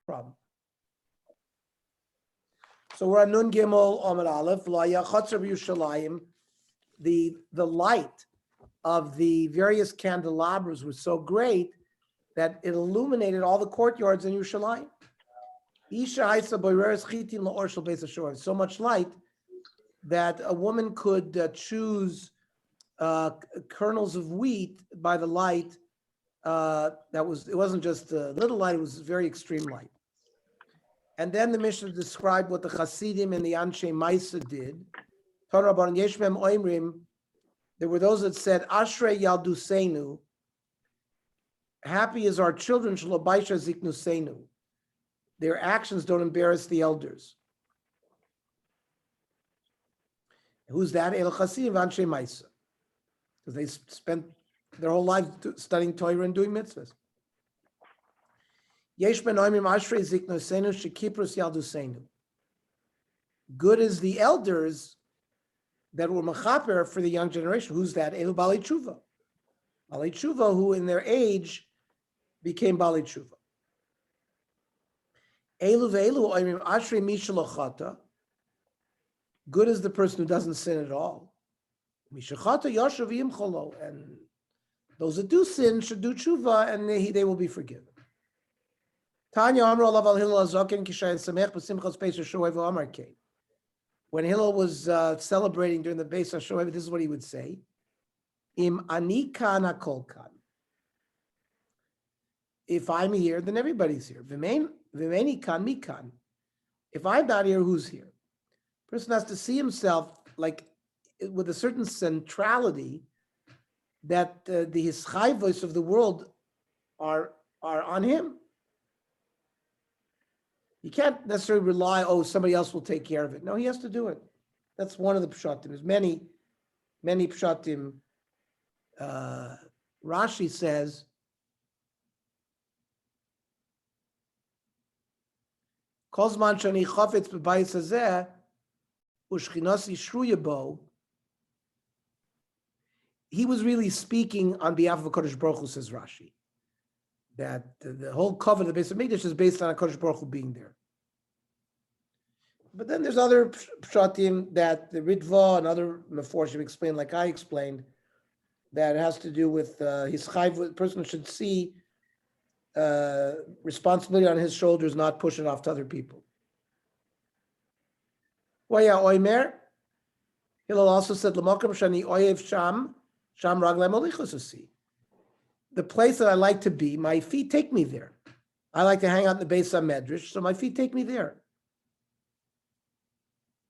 problem. So we're on Nun Gimel Amud Aleph. The light of the various candelabras was so great that it illuminated all the courtyards in Yerushalayim. So much light that a woman could choose kernels of wheat by the light. It wasn't just a little light; it was very extreme light. And then the Mishnah described what the Hasidim and the Anshe Maisa did. There were those that said, Ashrei Yalduseinu, happy is our children, Shalobaisha Ziknuseinu. Their actions don't embarrass the elders. Who's that? El Hasidim and Anshe Maisa. Because they spent their whole life studying Torah and doing mitzvahs. Good is the elders that were mechaper for the young generation. Who's that? Elu Bali Tshuva. Bali Tshuva, who in their age became Bali Tshuva. Elu ve'elu oimim ashrei mishalochata. Good is the person who doesn't sin at all. Mishachata yashav yimcholo. And those that do sin should do tshuva, and they will be forgiven. Tanya Amar Alav al Hillel Azokin Kishayin Samech B'Simchas Beis HaShoev Amar Kei. When Hillel was celebrating during the Beis HaShoev, this is what he would say: Im ani kan hakol kan. If I'm here, then everybody's here. V'meini kan mi kan. If I'm not here, who's here? Person has to see himself like with a certain centrality that the hischayvos of the world are on him. You can't necessarily rely, somebody else will take care of it. No, he has to do it. That's one of the pshatim. There's many pshatim. Rashi says, Kozman shani chafetz b'bayis hazeh u'shchinas yishruya bo. He was really speaking on behalf of HaKadosh Baruch Hu, says Rashi, that the whole cover of the Beis HaMikdash is based on HaKadosh Baruch Hu being there. But then there's other pshatim that the Ritva and other Meforshim explain, like I explained, that has to do with his chayv. The person should see responsibility on his shoulders, not push it off to other people. Waya Oimer, Hillel also said, L'makam shani oyev sham raglaim olichos usi. The place that I like to be, my feet take me there. I like to hang out in the base of Medrash, so my feet take me there.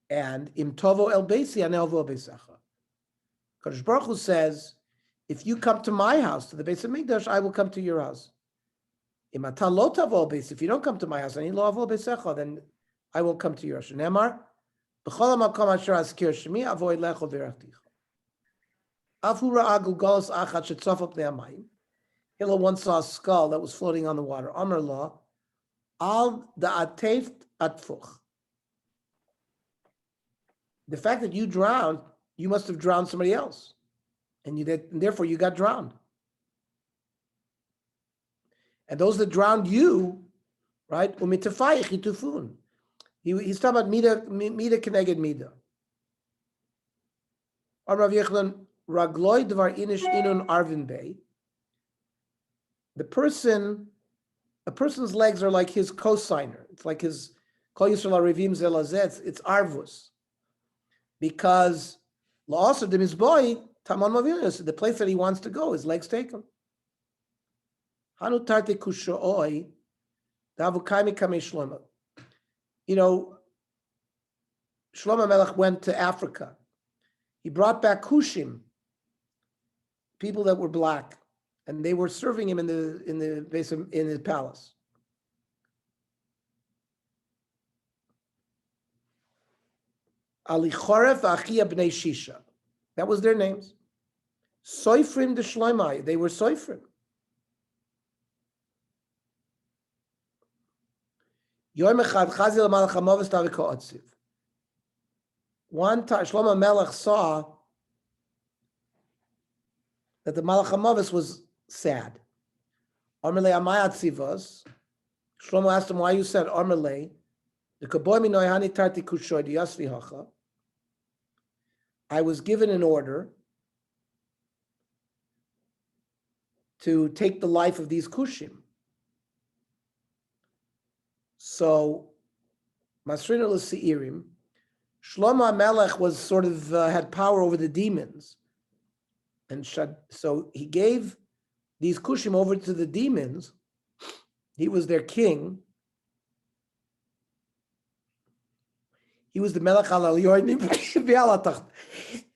And im tovo el beisi anelvo beisacha. Kadosh Baruch Hu says, if you come to my house, to the base of Mikdash, I will come to your house. Im ata lo tavo beis, if you don't come to my house, ani lo avo beisacha, then I will come to your house. Nemar, b'chol hamakom asher azkir shemi avo elecho v'rachticha. Afu ra'a gulgalos achat shetzofah pnei hamayim. Hillel once saw a skull that was floating on the water. Amar law, al da'ateft atfuch. The fact that you drowned, you must have drowned somebody else, and therefore you got drowned. And those that drowned you, right? Umitafayich itufun. He's talking about mida keneged mida. Amar Rav Yechlan ragloi dvar inish inun arvin bei. A person's legs are like his cosigner. It's like his kol yisrael arivim zelazet. It's arvus, because la'asr de mizboi tamon mavinus, the place that he wants to go, his legs take him. Hanu tarte kushooi davu kaimi kamei Shlomo. Shlomo Melech went to Africa. He brought back kushim, people that were black, and they were serving him in the palace. Ali Choref Achia Bnei Shisha. That was their names. Soifrim de Shloimai. They were Soifrim. Yom Echad Chazil Malach HaMoves Taviko Otziv. One time, Shlomo Melech saw that the Malach HaMoves was sad. Amalei Amayat Sivos. Shlomo asked him why you said Amarle. The Kaboimi Noihani Tarti Kushoy Yasvi Hacha. I was given an order to take the life of these Kushim. So, Masrina L'Seirim, Shlomo HaMelech was sort of, had power over the demons. And so he gave these Kushim over to the demons. He was their king. He was the Melech al Elyonim V'al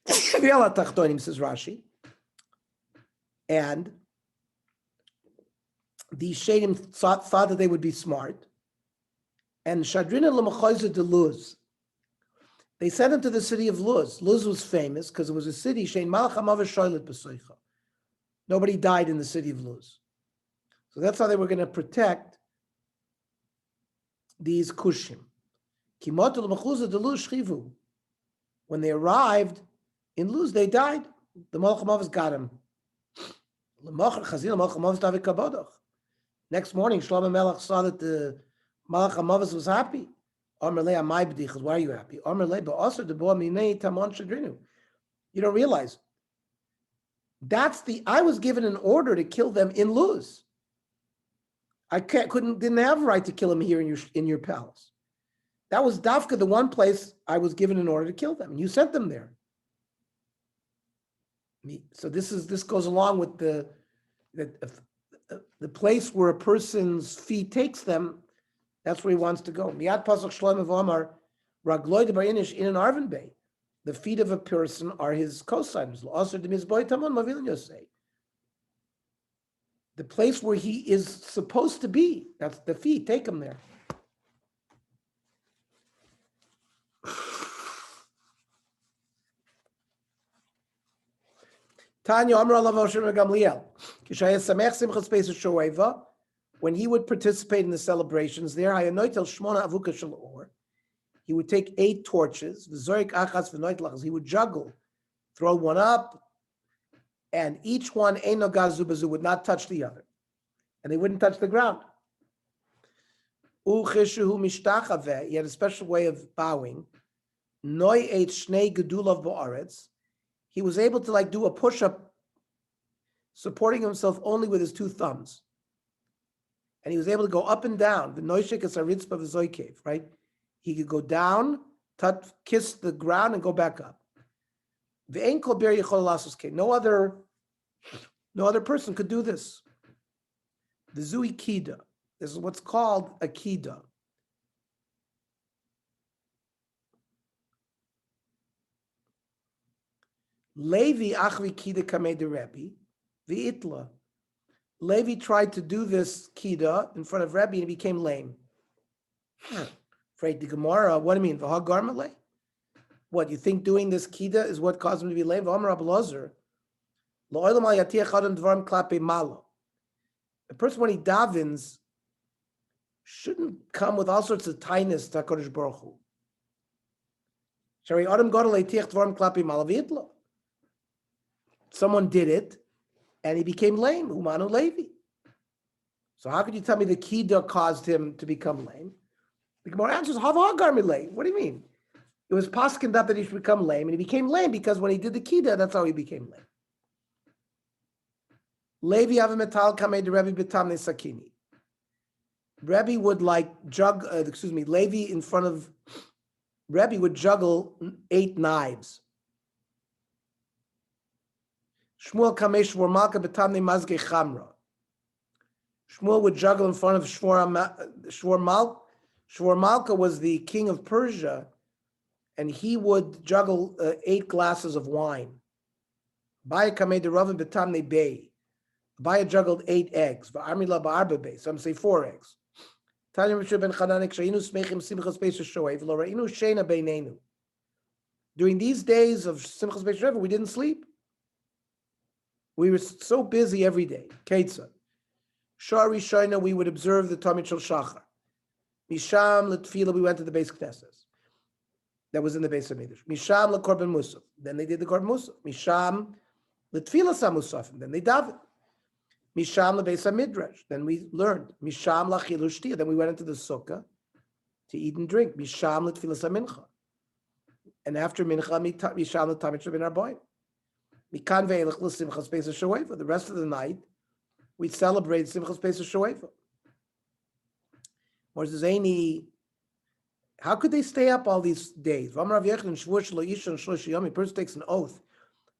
HaTachtonim, says Rashi. And the Shadim thought that they would be smart. And Shadrina L'Machoyza de Luz. They sent him to the city of Luz. Luz was famous because it was a city. Shein Malach HaMavar Shoylet B'Soicha. Nobody died in the city of Luz. So that's how they were going to protect these Kushim. When they arrived in Luz, they died. The Malach HaMavar got him. Next morning, Shlomo Melech saw that the Malach HaMavar was happy. Why are you happy? You don't realize. I was given an order to kill them in Luz. I didn't have a right to kill them here in your palace. That was Dafka, the one place I was given an order to kill them, and you sent them there. So this goes along with the place where a person's feet takes them. That's where he wants to go. Miyad pasuk Shlomo v'Omar ragloy de barinish in an arvin bay. The feet of a person are his cosigners. The place where he is supposed to be. That's the feet. Take him there. Tanya Amar Alav Moshe Gamliel. Kishayas Samech Simchas Pesach Shoeva. When he would participate in the celebrations there, he would take 8 torches, he would juggle, throw one up, and each one would not touch the other. And they wouldn't touch the ground. He had a special way of bowing. He was able to do a push-up, supporting himself only with his 2 thumbs. And he was able to go up and down. The noishik is a ritzpa v'zoikev, right? He could go down, kiss the ground, and go back up. No other person could do this. The zui kida. This is what's called a kida. Levi achvi kida kamei de Rebbe, v'itla. Levi tried to do this kida in front of Rebbe and he became lame. Afraid the Gemara, what do you mean? V'hagarmalei? What, you think doing this kida is what caused him to be lame? V'amar Abelazar, lo'olam al yatiach adam dvarim klape malo. A person when he davens shouldn't come with all sorts of tightness to HaKadosh Baruch Hu. Shari adam gadol yatiach dvarim klape malo v'itla. Someone did it, and he became lame. Umanu Levi. So how could you tell me the kida caused him to become lame? The Gemara answers, Havagar milay. What do you mean? It was paskined up that he should become lame, and he became lame because when he did the kida, that's how he became lame. Levi avametal kamei de Rebbe betamne sakini. Rebbe would Levi in front of Rebbe would juggle 8 knives. Shmuel kamei shvor malka betamne mazge chamra. Shmuel would juggle in front of Shvor Malka. Shvor Malka was the king of Persia, and he would juggle 8 glasses of wine. Abaya kamei de Ravin betamne bei. Abaya juggled 8 eggs. Va'armila ba'arba bei. Some say 4 eggs. Tanya Mishra ben Chananik sheinu smechim simchas beis shoev lo reinu sheina beinenu. During these days of simchas beis shoev, we didn't sleep. We were so busy every day. Ketzah. Shari Shaina, we would observe the Tamid Shel Shachar. Misham L'Tfila, we went to the Beis Knesses. That was in the Beis Hamikdash. Misham L'Korban Musaf. Then they did the Korban Musaf. Misham L'Tfila Samusafim. Then they davened. Misham lebeis midrash. Then we learned Misham lachilu shtia. Then we went into the sukkah to eat and drink. Misham letfilas mincha. And after mincha, Misham letamid shabin arboim. Mikan ve'elach l'simchas pesach shoeva. The rest of the night, we celebrate simchas pesach shoeva. Or says, how could they stay up all these days? A person takes an oath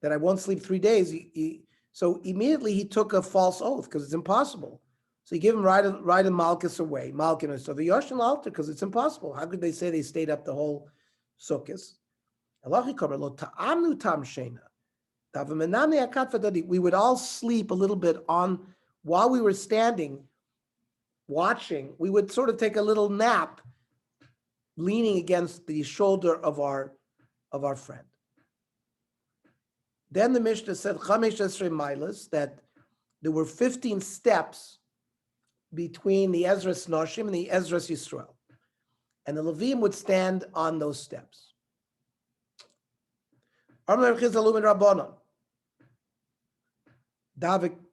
that I won't sleep 3 days. So immediately he took a false oath because it's impossible. So he gave him right and Malchus away. Malchus. So the Yoshin altar because it's impossible. How could they say they stayed up the whole sukkahs? We would all sleep a little bit on while we were standing, watching. We would sort of take a little nap, leaning against the shoulder of our friend. Then the Mishnah said Chamesh Esrei Mailas, that there were 15 steps between the Ezras Noshim and the Ezras Yisrael, and the Levim would stand on those steps. David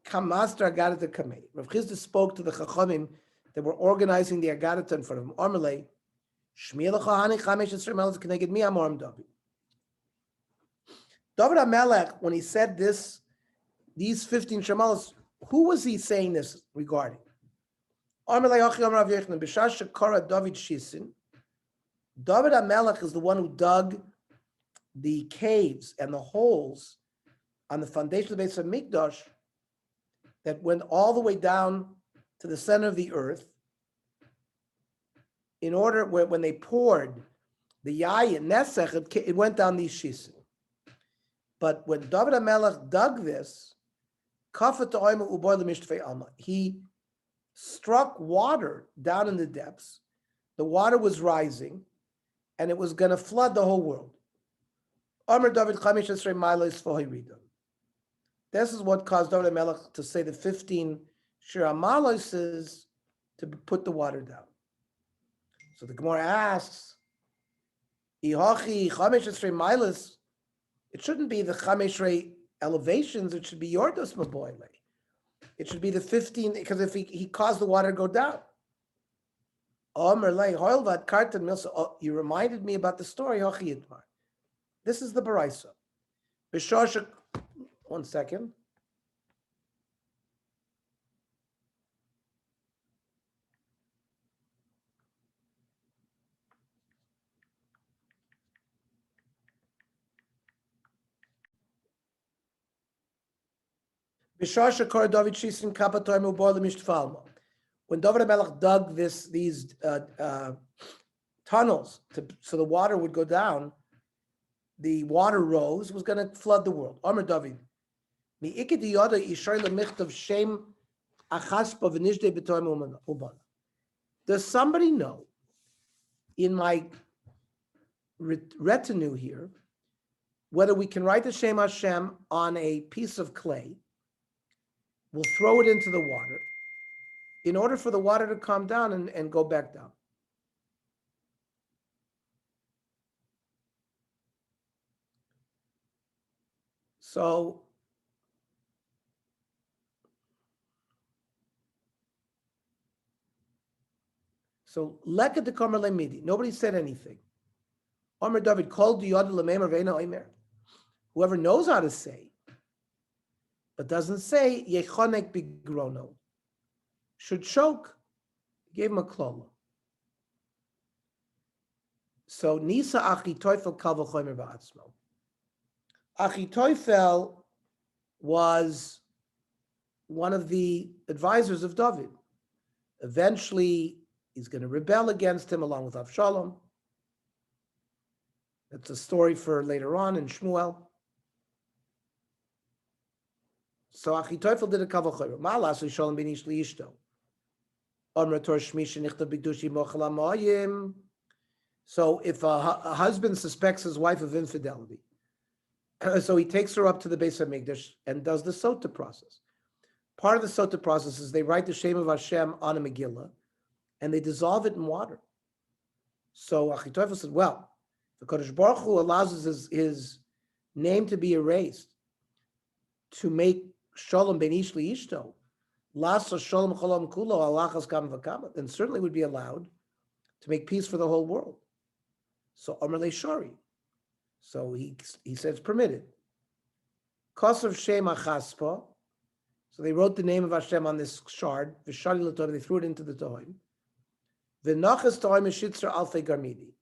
Kamastra Agadata Kamei. Rav Chisda spoke to the Chachamim that were organizing the Agadata in front of him. Armalei, Shmiel Chahani Chamesh Esrei Mailas Keneged Mi Amorim David. David HaMelech, when he said these 15 shemalos, who was he saying this regarding? David HaMelech is the one who dug the caves and the holes on the foundation of the Beis HaMikdash that went all the way down to the center of the earth in order, when they poured the yayin, nesech, it went down these shisin. But when David HaMelech dug this, he struck water down in the depths. The water was rising, and it was going to flood the whole world. This is what caused David HaMelech to say the 15 Shir HaMalos is to put the water down. So the Gemara asks, it shouldn't be the Chameshrei elevations, it should be Yordos Maboile. It should be the 15, because if he caused the water to go down. You reminded me about the story. This is the Baraisa. One second. When David HaMelech dug these tunnels so the water would go down, the water rose, was going to flood the world. Amar David, does somebody know in my retinue here whether we can write the Shem Hashem on a piece of clay? We'll throw it into the water in order for the water to calm down and go back down. So leket the kamer lemidi. Nobody said anything. Omer David called the yad lememer ve'ena omer. Whoever knows how to say, but doesn't say yechonek bigrono, should choke. Gave him a klola. So nisa Achitophel kal v'chomer ba'atzmo. Achitophel was one of the advisors of David. Eventually, he's going to rebel against him along with Avshalom. That's a story for later on in Shmuel. So Achitophel did a kavachoyer. Ma'alas Shalom ben ish liishto. Amar Torah shmisha nichtav b'kedushi mochel hamayim. So if a husband suspects his wife of infidelity, so he takes her up to the Beis HaMikdash and does the sota process. Part of the sota process is they write the Shem of Hashem on a Megillah and they dissolve it in water. So Achitophel said, well, the Kodesh Baruch Hu allows his name to be erased to make Shalom ben ish liishto, Lasa shalom cholam kulo alachas kam v'kama, then certainly would be allowed to make peace for the whole world. So Amar le Shari. So he says permitted. Kosav Shem Achaspa. So they wrote the name of Hashem on this shard. V'shari l'toim. They threw it into the toim. V'nachas toim eshitzer alfei garmidi.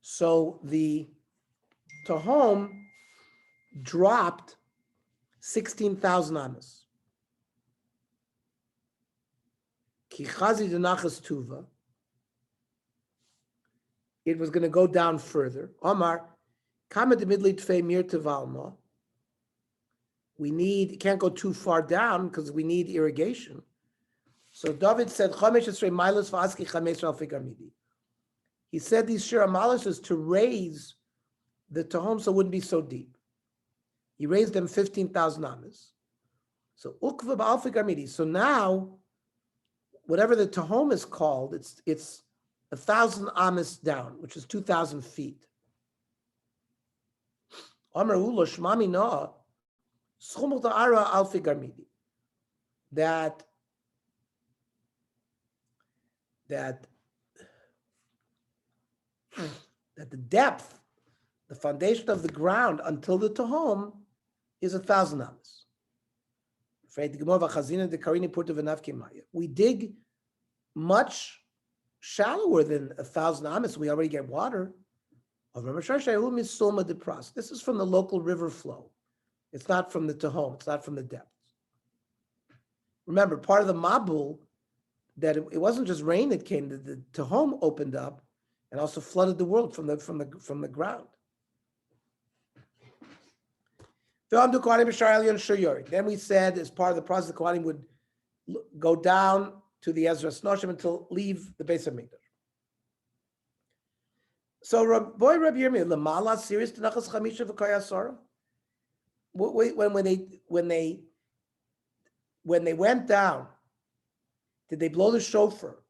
So the Tahom dropped 16,000 amas. Ki chazi denachas tuva. It was going to go down further. Omar, kama de midli tfei mir tevalma. We need, it can't go too far down because we need irrigation. So David said, Chamesh esrei milas v'aski chamesh alfei garmidi. He said these shir amalas is to raise the Tahom so it wouldn't be so deep. He raised them 15,000 amas. So ukva ba'alfei garmidi. So now, whatever the Tahom is called, it's 1,000 amas down, which is 2,000 feet. Amar ulo shmami na schumul ta'ara alfei garmidi. That the depth, the foundation of the ground until the Tahom is 1,000 amas. We dig much shallower than 1,000 amas. We already get water. This is from the local river flow. It's not from the Tahom. It's not from the depths. Remember, part of the Mabul, that it wasn't just rain that came. The Tahom opened up and also flooded the world from the ground. Then we said, as part of the process, the Kohanim would go down to the Ezra Snoshim until leave the Beis Hamikdash. So, Rabbi Yirmiyah, Lamala serious to Nachas Chamisha v'Kayasara. When they went down, did they blow the shofar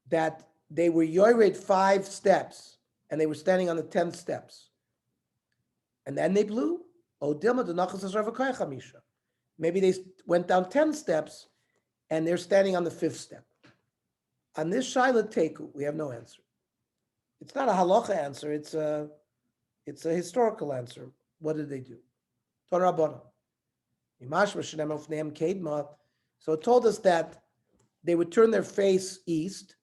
that they were yored 5 steps and they were standing on the 10th steps? And then they blew. Maybe they went down 10 steps and they're standing on the 5th step. On this Shaila Teku, we have no answer. It's not a halacha answer, it's a historical answer. What did they do? So it told us that they would turn their face east.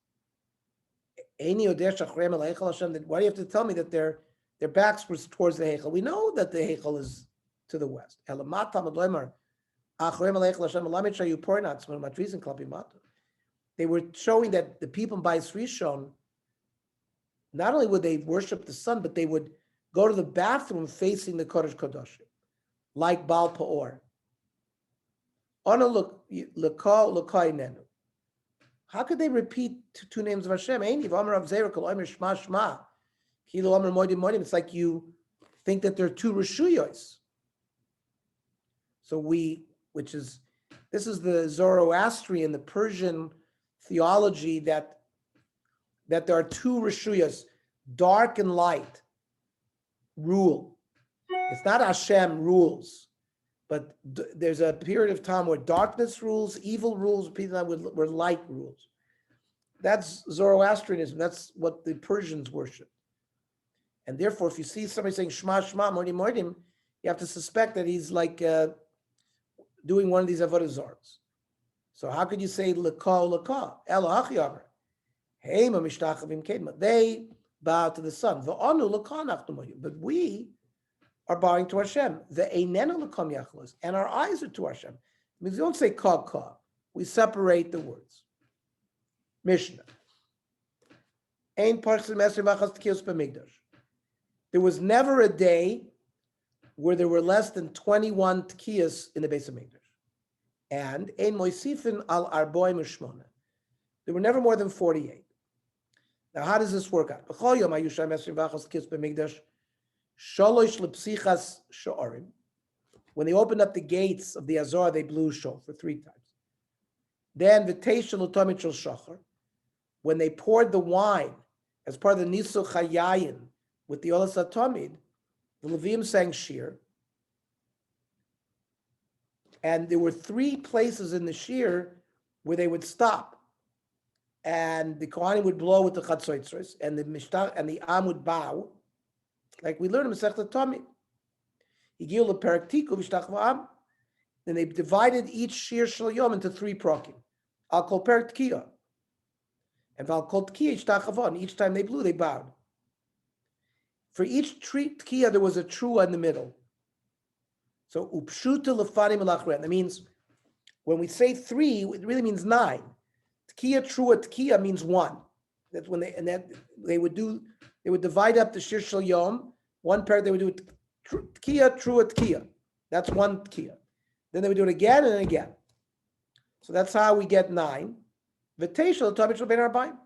Why do you have to tell me that their backs were towards the Heichal? We know that the Heichal is to the west. They were showing that the people in Bais Rishon, not only would they worship the sun, but they would go to the bathroom facing the Kodesh Kodashim, like Baal Pa'or. How could they repeat 2 names of Hashem? It's like you think that there are 2 Rishuyos. So this is the Zoroastrian, the Persian theology that there are 2 Rishuyos, dark and light, rule. It's not Hashem rules, but there's a period of time where darkness rules, evil rules, where light rules. That's Zoroastrianism. That's what the Persians worship. And therefore, if you see somebody saying Shema, Shema, Modim, Modim, you have to suspect that he's like doing one of these avodah zaros. So how could you say L'ka, L'ka? Ela Achi Amar. Heima Mishtachavim Kedma. They bow to the sun. V'anu L'ka Nachnu Modim. But we are bowing to Hashem. The Einenu L'kam Yachlos. And our eyes are to Hashem. It means we don't say Ka, Ka. We separate the words. Mishnah. Ein Parshas Mesri V'achas T'kiyos B'migdash. There was never a day where there were less than 21 tkiyas in the Beis Hamikdash. And ein moisifin al arboi mishmona. There were never more than 48. Now, how does this work out? B'chol yom hayu sham esrim v'achos tkiyos b'mikdash sholosh lepsichas sho'arim. When they opened up the gates of the Azor, they blew shofar 3 times. Then v'teisha l'tomit shel shachar. When they poured the wine as part of the Nisu Chayayin, with the Olas HaTamid, the Levium sang Shir, and there were 3 places in the Shir where they would stop, and the Kohanim would blow with the Chatzotzros, and the Mishtach and the Am would bow, like we learned in Masechet Tamid. Higiu lePerek Tiku v'Shtach v'Am. Then they divided each Shir Shel Yom into 3 prokim. Al Kol Perek Tkiya, and Val Kol Tkiya Ishtach Avon. Each time they blew, they bowed. For each Tkiya, there was a trua in the middle. So Upshuta Lefanim Elachren. That means when we say 3, it really means 9. Tkiya trua Tkiya means 1. That's when they would divide up the Shir Shel Yom. One pair they would do Tkiya trua Tkiya. That's 1 Tkiya. Then they would do it again and again. So that's how we get 9. V'teishel Tabit Shel Ben Arbaim.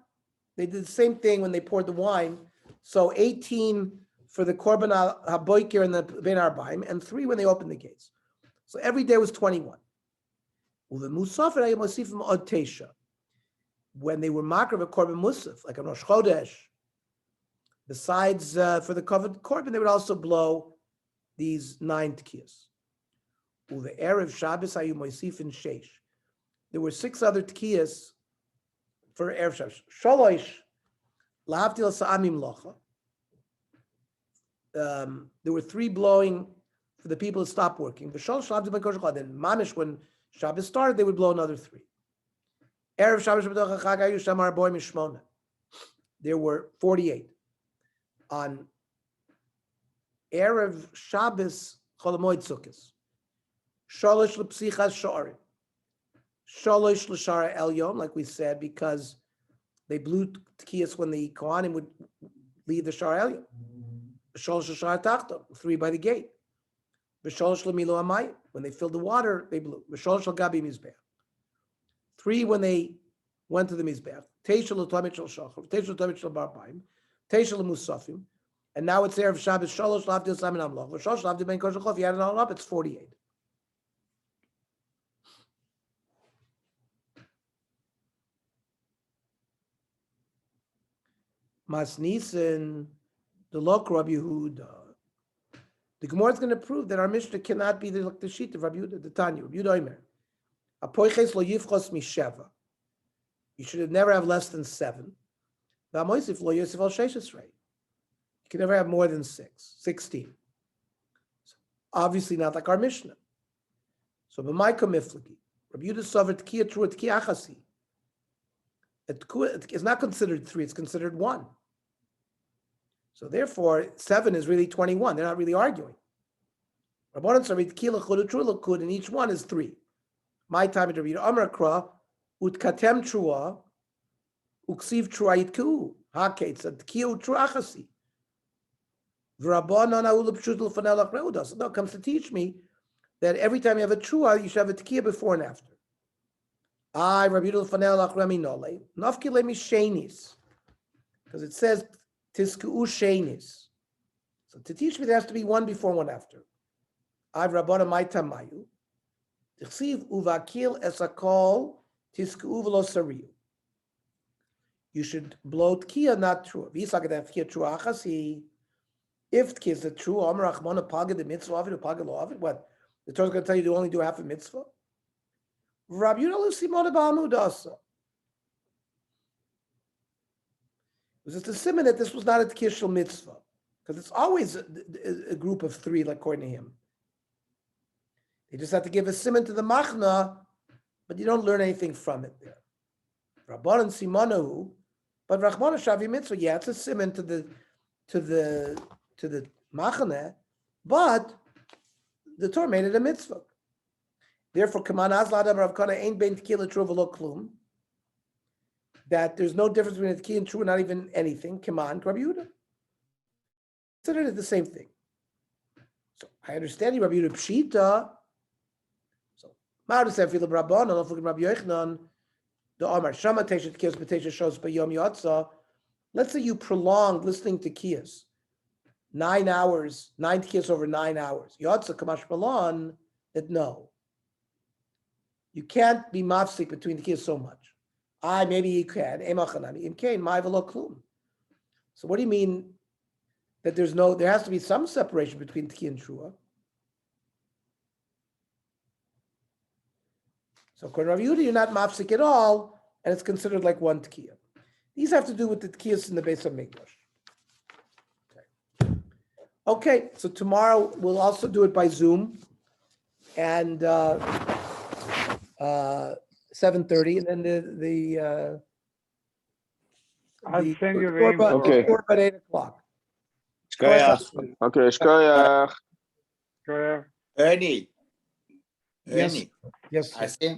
They did the same thing when they poured the wine. So 18 for the Korban HaBoiker and the Ben Arbaim, and 3 when they opened the gates. So every day was 21. When they were makar of Korban Musaf, like a Rosh Chodesh, besides for the covered Korban, they would also blow these 9 tkiyas. Uve Erev Shabbos hayu moisifin sheish. There were 6 other tkiyas for Erev Shabbos. Sholosh lahavdil sa'amim locha. There were 3 blowing for the people to stop working. Then mamish, when Shabbos started, they would blow another 3. Erev Shabbos b'toch hachag hayu shamar boy mishmona. There were 48. On Erev Shabbos Chol Hamoed Sukkos. Sholosh lepsichas sha'arim. Sholosh l'shara elyon, like we said, because they blew tkiyas when the Kohanim would leave the shara elyon. Sholosh l'shara tachton, 3 by the gate. V'sholosh l'milo hamayim, when they filled the water, they blew. V'sholosh l'gabi mizbeach, 3 when they went to the mizbeach. Teisha l'tamid shel shachar, teisha l'tamid shel barbaim, teisha l'musafim, and now it's Erev Shabbos. Sholosh l'havdil samin amloch, v'sholosh l'havdil ben kol shachar. If you add it all up, it's 48. Masnisen, the Lok Rabbi Yehuda. The Gemara is going to prove that our Mishnah cannot be the sheet of Rabbi Yehuda, the Tanya. Rabbi Yehuda Omer, Apoiches lo yifchos misheva. You should never have less than 7. V'amoisif lo yosef al sheishes rei. You can never have more than 16. So obviously not like our Mishnah. So b'maika miflagi, Rabbi Yehuda sover tkiya trua tkiya achasi. It's not considered 3; it's considered 1. So therefore, 7 is really 21. They're not really arguing. Rabbanan said tkiya l'chud u'trua l'chud, and each one is 3. My time to read Amar Kra utkatem trua uksiv trua yitku haketz tkiya u'trua achasi. V'rabbanan ha'u l'pshut l'fanei l'achreuda. So that comes to teach me that every time you have a trua, you should have a tkiya before and after. I Rabbi Yehuda l'fanei l'achremi nole nafki le mishenis, because it says tisku shenis. So to teach me, there has to be 1 before, 1 after. I Rabbanan my tamayu. You should blow tkiya, not true. If tkiya is the true, what? The Torah is going to tell you to only do half a mitzvah? Rabbi Yehuda was just a simon that this was not a tkiya shel mitzvah, because it's always a group of 3, like according to him. They just have to give a simon to the machna, but you don't learn anything from it there. Rabbanan simanahu, but Rachmana shavi mitzvah. Yeah, it's a simon to the machna, but the Torah made it a mitzvah. Therefore, kaman azladam Rav Kana ain't ben tkiya l'truva lo klum. That there's no difference between a tkiya and true, not even anything. Kaman Rabbi Yehuda. Consider it the same thing. So I understand you, Rabbi Yehuda pshita. Let's say you prolonged listening to kiyas 9 hours, 9 kiyas over 9 hours. Yotza kamash malon, that no, you can't be mafsik between the kiyas so much. Maybe you can. So what do you mean that there has to be some separation between Tkiya and Trua. So according to Rav Yehuda, you're not mafsik at all, and it's considered like one Tkiya. These have to do with the Tkiyas in the base of Mikdash. Okay, so tomorrow we'll also do it by Zoom, and 7:30, and then the I'll send you the Okay. invite. at 8:00. Shkoyach. Okay, shkoyach. Go ahead. Ernie. Yes. Ernie, Yes. I think